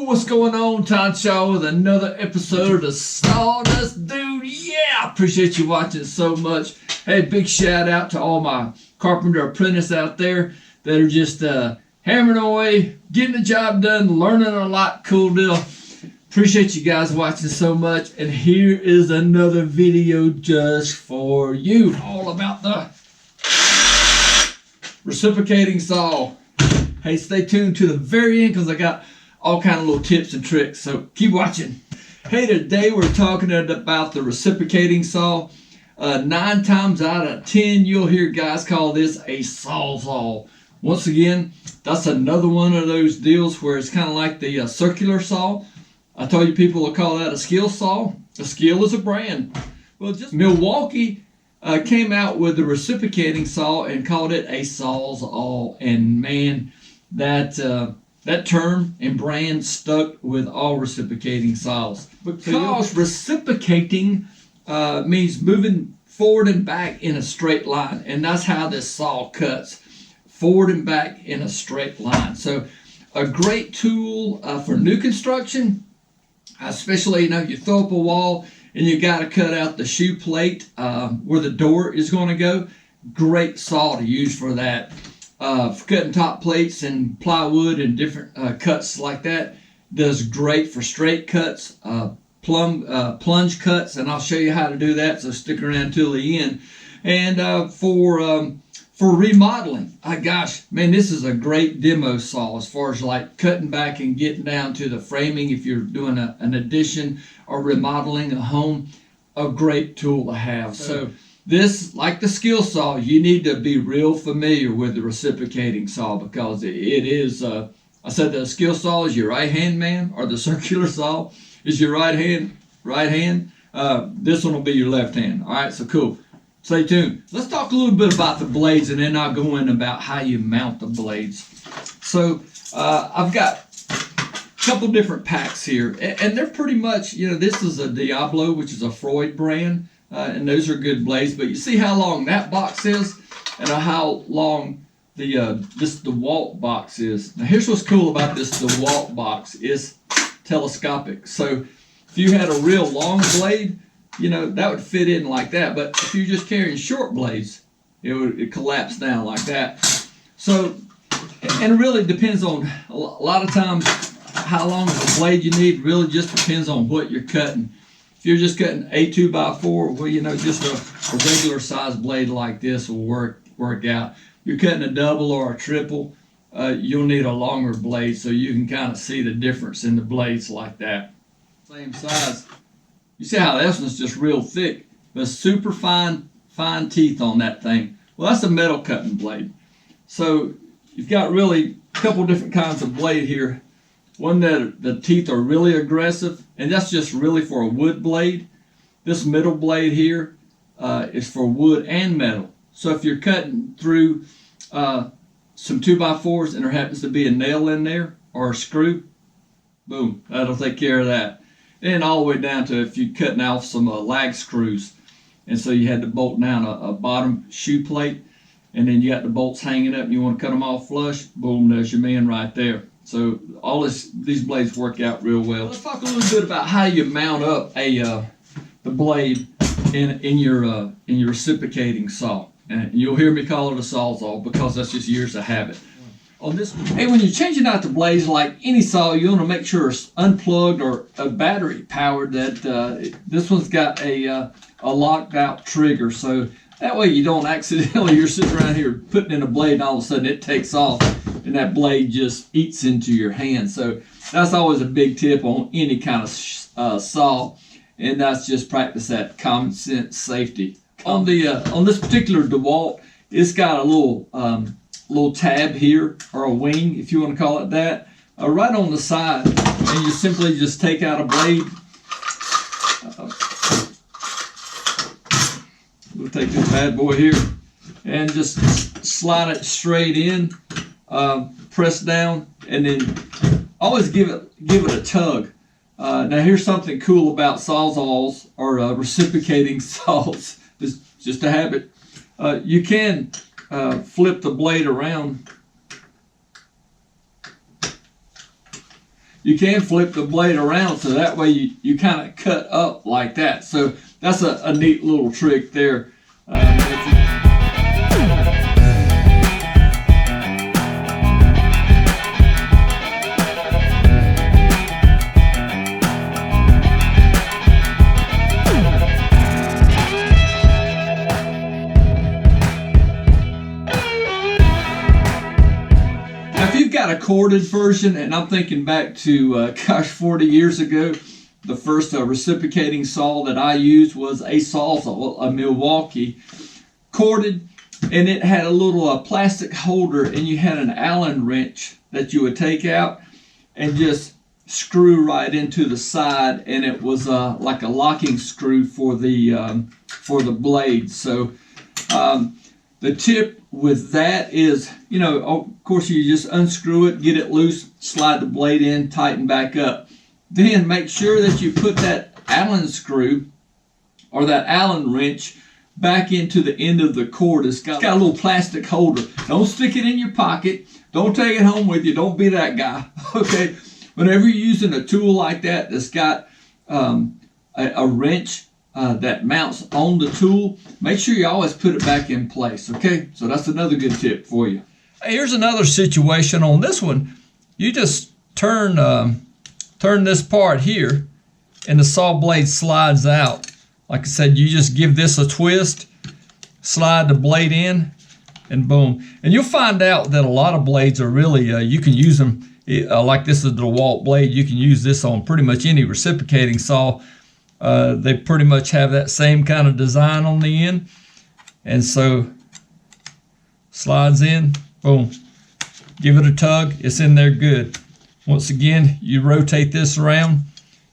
What's going on, Toncho, with another episode of Sawdust Dude. Yeah, appreciate you watching so much. Hey, big shout out to all my Carpenter Apprentice out there that are just hammering away, getting the job done, learning a lot. Cool deal. Appreciate you guys watching so much. And here is another video just for you, all about the Reciprocating Saw. Hey, stay tuned to the very end because I got all kind of little tips and tricks, so keep watching. Hey, today we're talking about the Reciprocating Saw. 9 times out of 10, you'll hear guys call this a Sawzall. Once again, that's another one of those deals where it's kind of like the circular saw. I told you people will call that a skill saw. A skill is a brand. Well, just Milwaukee came out with the Reciprocating Saw and called it a Sawzall, and man, that term and brand stuck with all reciprocating saws. Because reciprocating means moving forward and back in a straight line. And that's how this saw cuts. Forward and back in a straight line. So a great tool for new construction, especially, you throw up a wall and you got to cut out the shoe plate where the door is going to go. Great saw to use for that. For cutting top plates and plywood and different cuts like that. Does great for straight cuts, plunge cuts, and I'll show you how to do that, so stick around till the end. And for remodeling, gosh, man, this is a great demo saw as far as like cutting back and getting down to the framing if you're doing an addition or remodeling a home. A great tool to have. So this, like the skill saw, you need to be real familiar with the reciprocating saw because it is, I said the skill saw is your right hand man, or the circular saw is your right hand. This one will be your left hand. All right, so cool. Stay tuned. Let's talk a little bit about the blades, and then I'll go in about how you mount the blades. So I've got a couple different packs here, and they're pretty much, this is a Diablo, which is a Freud brand. And those are good blades, but you see how long that box is and how long the DeWalt box is. Now here's what's cool about this DeWalt box is telescopic. So if you had a real long blade, that would fit in like that. But if you're just carrying short blades, it would collapse down like that. So, and it really depends on, a lot of times, how long of a blade you need really just depends on what you're cutting. If you're just cutting a 2x4, well, just a regular size blade like this will work out. If you're cutting a double or a triple, you'll need a longer blade so you can kind of see the difference in the blades like that. Same size. You see how this one's just real thick, but super fine teeth on that thing. Well, that's a metal cutting blade. So you've got really a couple different kinds of blade here. One that the teeth are really aggressive, and that's just really for a wood blade. This middle blade here is for wood and metal. So if you're cutting through some 2x4s and there happens to be a nail in there or a screw, boom, that'll take care of that. And all the way down to if you're cutting off some lag screws, and so you had to bolt down a bottom shoe plate, and then you got the bolts hanging up and you want to cut them off flush, boom, there's your man right there. So all these blades work out real well. Let's talk a little bit about how you mount up the blade in your reciprocating saw. And you'll hear me call it a Sawzall because that's just years of habit. On this, hey, when you're changing out the blades, like any saw, you want to make sure it's unplugged or a battery powered. That this one's got a locked out trigger, so that way you don't accidentally, you're sitting around here putting in a blade and all of a sudden it takes off and that blade just eats into your hand. So that's always a big tip on any kind of saw, and that's just practice that common sense safety. On this particular DeWalt, it's got a little tab here, or a wing if you want to call it that, right on the side, and you simply just take out a blade. We'll take this bad boy here and just slide it straight in, press down, and then always give it a tug. Now here's something cool about Sawzalls or reciprocating saws. It's just a habit. You can flip the blade around you can flip the blade around so that way you kind of cut up like that. So that's a neat little trick there. Got a corded version, and I'm thinking back to 40 years ago. The first reciprocating saw that I used was a Sawzall, a Milwaukee, corded, and it had a little plastic holder, and you had an Allen wrench that you would take out and just screw right into the side, and it was like a locking screw for the blade. So the tip with that is, you know, of course you just unscrew it, get it loose, slide the blade in, tighten back up. Then make sure that you put that Allen screw or that Allen wrench back into the end of the cord. It's got a little plastic holder. Don't stick it in your pocket. Don't take it home with you. Don't be that guy. Okay. Whenever you're using a tool like that that's got a wrench that mounts on the tool, make sure you always put it back in place. Okay, so that's another good tip for you. Here's another situation on this one. You just turn this part here, and the saw blade slides out. Like I said, you just give this a twist, slide the blade in, and boom. And you'll find out that a lot of blades are really you can use them like this is the DeWalt blade. You can use this on pretty much any reciprocating saw. They pretty much have that same kind of design on the end, and so slides in, boom, give it a tug, it's in there good. Once again, you rotate this around,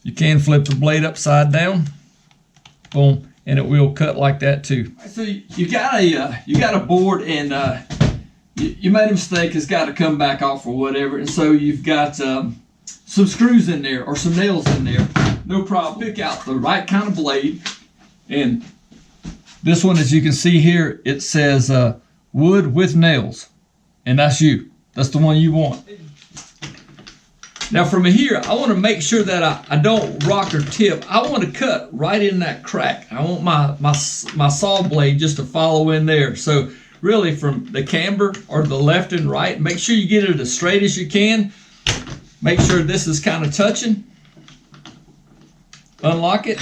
you can flip the blade upside down, boom, and it will cut like that too. So you got a board, and you made a mistake, it's got to come back off or whatever, and so you've got some screws in there or some nails in there. No problem. Pick out the right kind of blade, and this one, as you can see here, it says wood with nails, and that's you. That's the one you want. Now from here, I want to make sure that I don't rock or tip. I want to cut right in that crack. I want my saw blade just to follow in there. So really from the camber or the left and right, make sure you get it as straight as you can. Make sure this is kind of touching. Unlock it.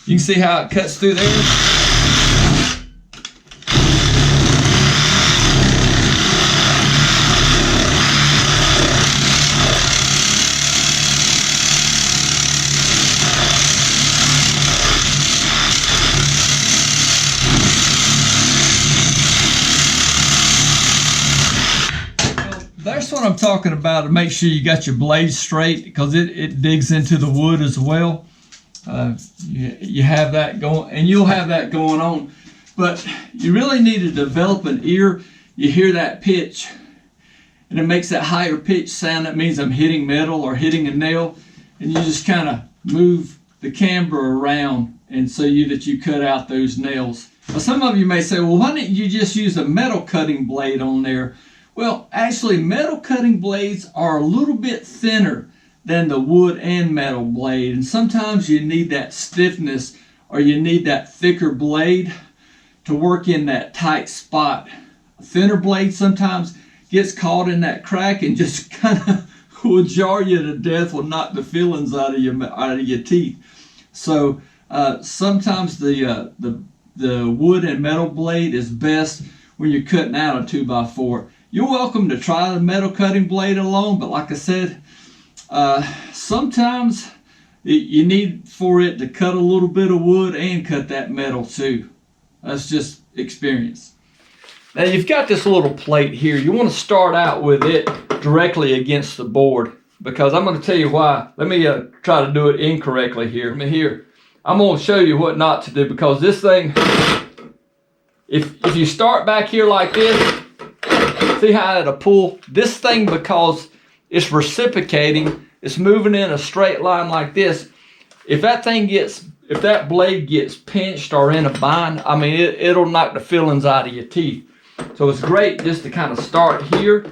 You can see how it cuts through there. That's what I'm talking about, to make sure you got your blade straight, because it digs into the wood as well. You have that going, and you'll have that going on, but you really need to develop an ear. You hear that pitch, and it makes that higher pitch sound. That means I'm hitting metal or hitting a nail, and you just kind of move the camber around, and so that you cut out those nails. Now, some of you may say, well, why didn't you just use a metal cutting blade on there? Well, actually, metal cutting blades are a little bit thinner than the wood and metal blade, and sometimes you need that stiffness, or you need that thicker blade to work in that tight spot. A thinner blade sometimes gets caught in that crack and just kind of will jar you to death, will knock the fillings out of your teeth. So sometimes the wood and metal blade is best when you're cutting out a 2x4. You're welcome to try the metal cutting blade alone, but like I said, sometimes you need for it to cut a little bit of wood and cut that metal too. That's just experience. Now you've got this little plate here. You want to start out with it directly against the board, because I'm going to tell you why. Let me try to do it incorrectly here. I'm going to show you what not to do, because this thing, if you start back here like this, see how it'll pull? This thing, because it's reciprocating, it's moving in a straight line like this. If that blade gets pinched or in a bind, I mean, it'll knock the fillings out of your teeth. So it's great just to kind of start here.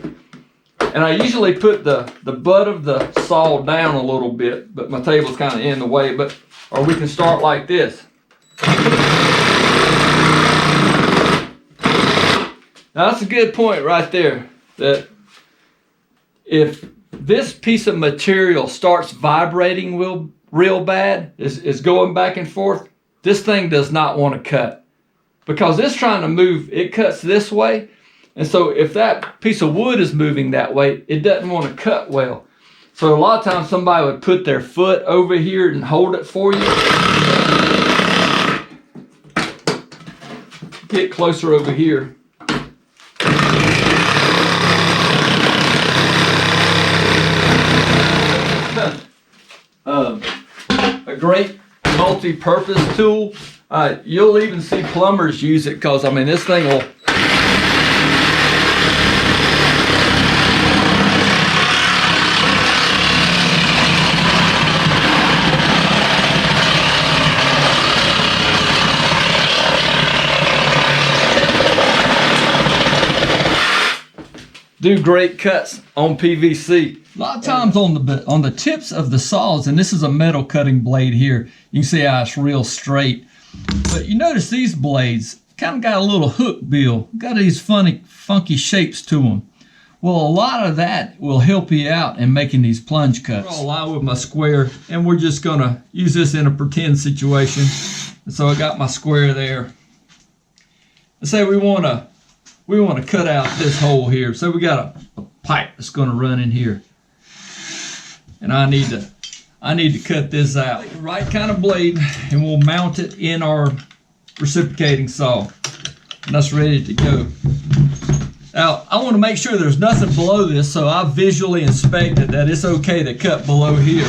And I usually put the butt of the saw down a little bit, but my table's kind of in the way. Or we can start like this. Now that's a good point right there, that if this piece of material starts vibrating real bad, is going back and forth, this thing does not want to cut. Because it's trying to move, it cuts this way. And so if that piece of wood is moving that way, it doesn't want to cut well. So a lot of times somebody would put their foot over here and hold it for you. Get closer over here. A great multi-purpose tool. You'll even see plumbers use it, because I mean this thing will do great cuts on PVC. A lot of times on the tips of the saws, and this is a metal cutting blade here, you can see how it's real straight. But you notice these blades kind of got a little hook bill, got these funky shapes to them. Well, a lot of that will help you out in making these plunge cuts. I'll line with my square, and we're just gonna use this in a pretend situation. And so I got my square there. Let's say we wanna cut out this hole here. So we got a pipe that's gonna run in here. And I need to cut this out. The right kind of blade, and we'll mount it in our reciprocating saw. And that's ready to go. Now, I want to make sure there's nothing below this, so I visually inspected that it's okay to cut below here.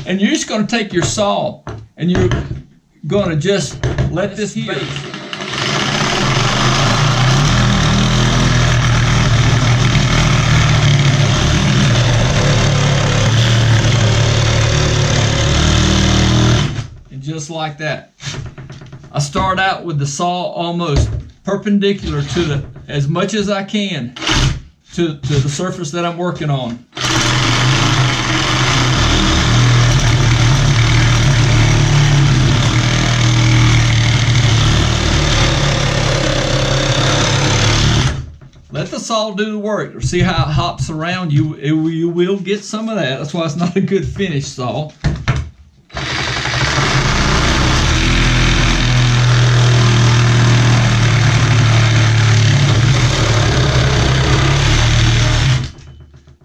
And you're just going to take your saw, and you're going to just let this base. Just like that. I start out with the saw almost perpendicular to as much as I can to the surface that I'm working on. Let the saw do the work. See how it hops around? You will get some of that. That's why it's not a good finished saw.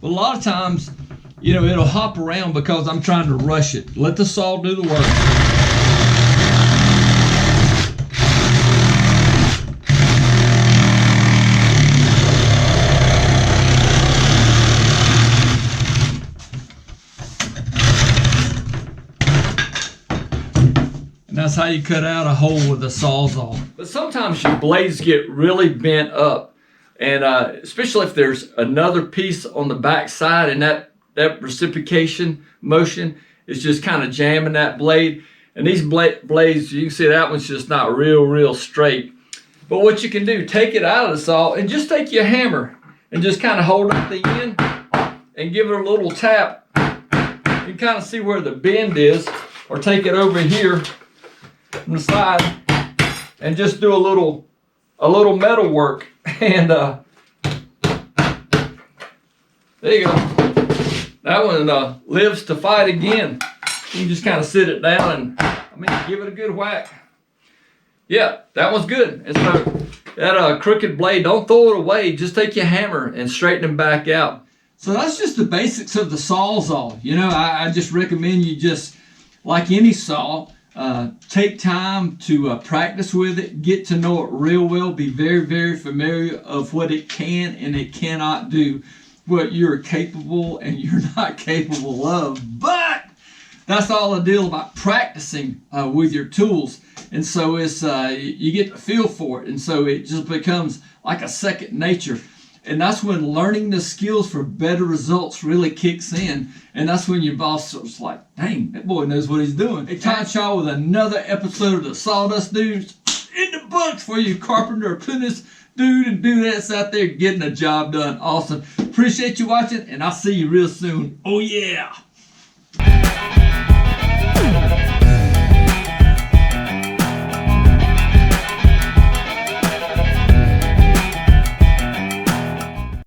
But a lot of times, you know, it'll hop around because I'm trying to rush it. Let the saw do the work. And that's how you cut out a hole with a Sawzall. But sometimes your blades get really bent up. And especially if there's another piece on the back side, and that reciprocation motion is just kind of jamming that blade. And these blades, you can see that one's just not real straight. But what you can do, take it out of the saw and just take your hammer and just kind of hold up the end and give it a little tap. You can kind of see where the bend is, or take it over here on the side and just do a little metal work. And there you go. That one lives to fight again. You can just kind of sit it down and give it a good whack. Yeah, that one's good. And so that crooked blade, don't throw it away. Just take your hammer and straighten them back out. So that's just the basics of the Sawzall. You know, I just recommend you just, like any saw, take time to practice with it, get to know it real well, be very familiar of what it can and it cannot do, what you're capable and you're not capable of. But that's all the deal about practicing with your tools. And so it's you get the feel for it, and so it just becomes like a second nature. And that's when learning the skills for better results really kicks in. And that's when your boss is like, dang, that boy knows what he's doing. Hey, catch y'all with another episode of the Sawdust Dudes in the books for you Carpenter Apprentice dude and dudettes out there getting the job done. Awesome. Appreciate you watching, and I'll see you real soon. Oh, yeah.